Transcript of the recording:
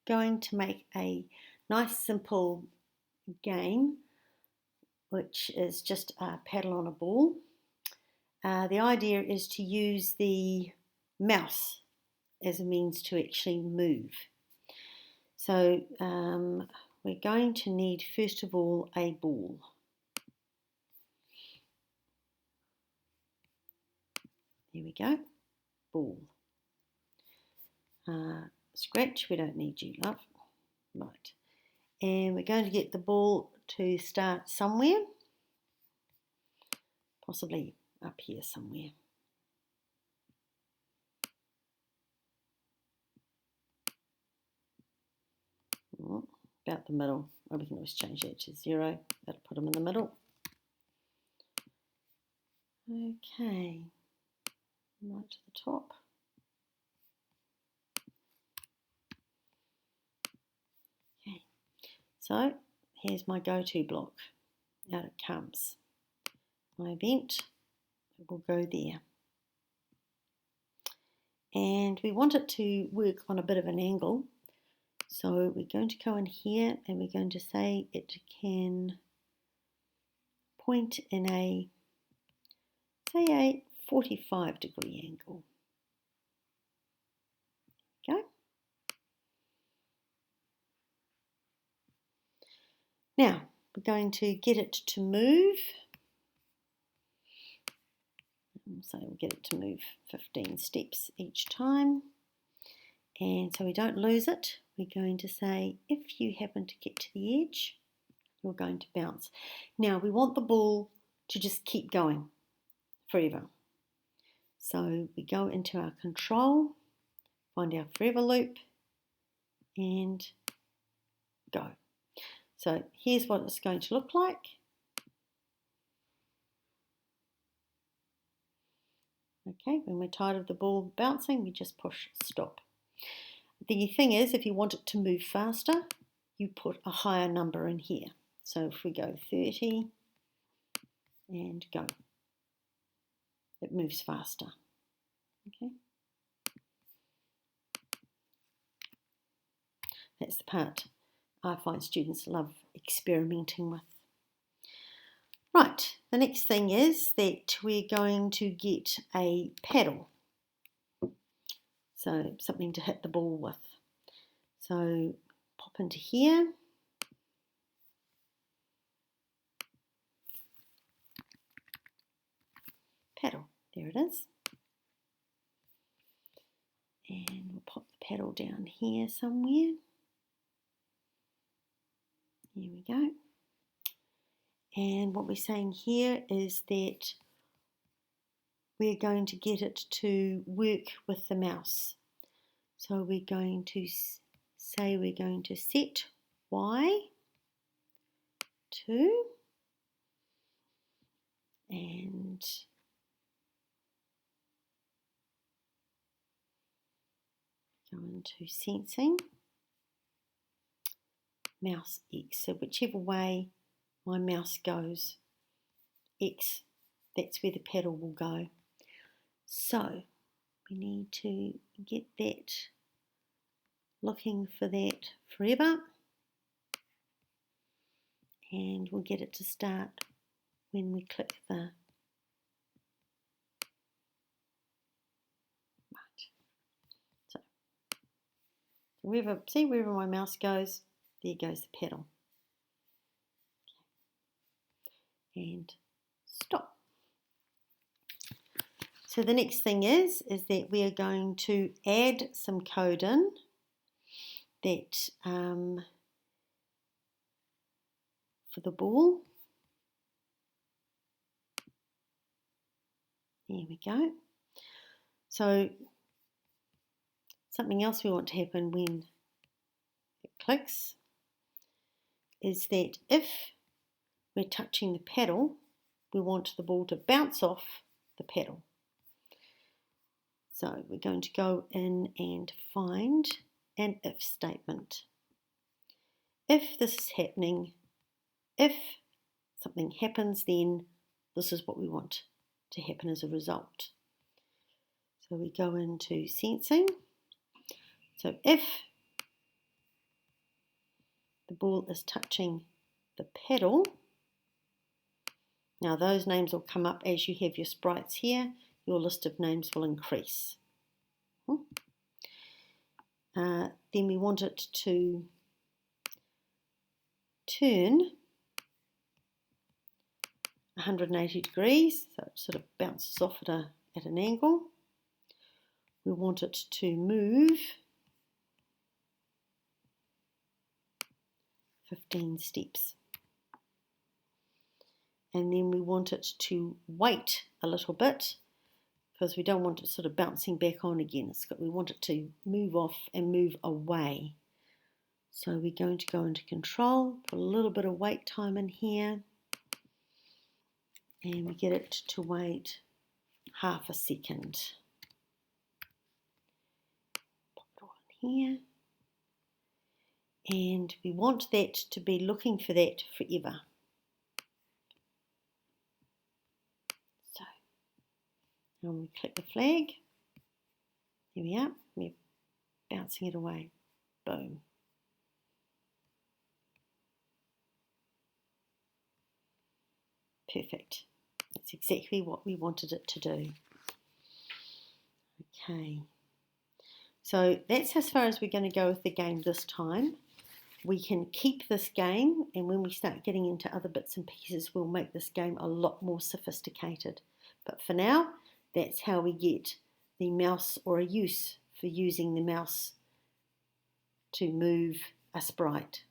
going to make a nice simple game, which is just a paddle on a ball. The idea is to use the mouse as a means to actually move. So we're going to need, first of all, a ball. There we go, ball. Scratch, we don't need you, love. Right. And we're going to get the ball to start somewhere, possibly up here somewhere. About the middle. Or we can always change that to 0. That'll put them in the middle. Okay, right to the top. Okay, so here's my go-to block. Out it comes. My event, it will go there. And we want it to work on a bit of an angle. So we're going to go in here and we're going to say it can point in a, say, a 45-degree angle. Okay. Now we're going to get it to move. So we'll get it to move 15 steps each time. And so we don't lose it, we're going to say if you happen to get to the edge, you're going to bounce. Now we want the ball to just keep going forever. So we go into our control, find our forever loop, and go. So here's what it's going to look like. Okay, when we're tired of the ball bouncing, we just push stop. The thing is, if you want it to move faster, you put a higher number in here. So if we go 30 and go, it moves faster. Okay, that's the part I find students love experimenting with. Right, the next thing is that we're going to get a paddle. So something to hit the ball with. So pop into here. Paddle, there it is. And we'll pop the paddle down here somewhere. Here we go. And what we're saying here is that we're going to get it to work with the mouse. So we're going to say we're going to set Y to, and go into sensing, mouse X. So whichever way my mouse goes, X, that's where the paddle will go. So we need to get that looking for that forever, and we'll get it to start when we click the right. So wherever my mouse goes, there goes the pedal. Okay. And stop. So the next thing is that we are going to add some code in that for the ball. There we go. So something else we want to happen when it clicks is that if we're touching the paddle, we want the ball to bounce off the paddle. So we're going to go in and find an if statement. If this is happening, if something happens, then this is what we want to happen as a result. So we go into sensing. So if the ball is touching the paddle. Now those names will come up as you have your sprites here. Your list of names will increase. Then we want it to turn 180 degrees, so it sort of bounces off at an angle. We want it to move 15 steps. And then we want it to wait a little bit because we don't want it sort of bouncing back on again. We want it to move off and move away. So we're going to go into control, put a little bit of wait time in here, and we get it to wait half a second. Pop it all in here. And we want that to be looking for that forever. So, and we click the flag. Here we are. We're bouncing it away. Boom. Perfect. That's exactly what we wanted it to do. Okay. So that's as far as we're going to go with the game this time. We can keep this game, and when we start getting into other bits and pieces, we'll make this game a lot more sophisticated. But for now, that's how we get the mouse, or a use for using the mouse to move a sprite.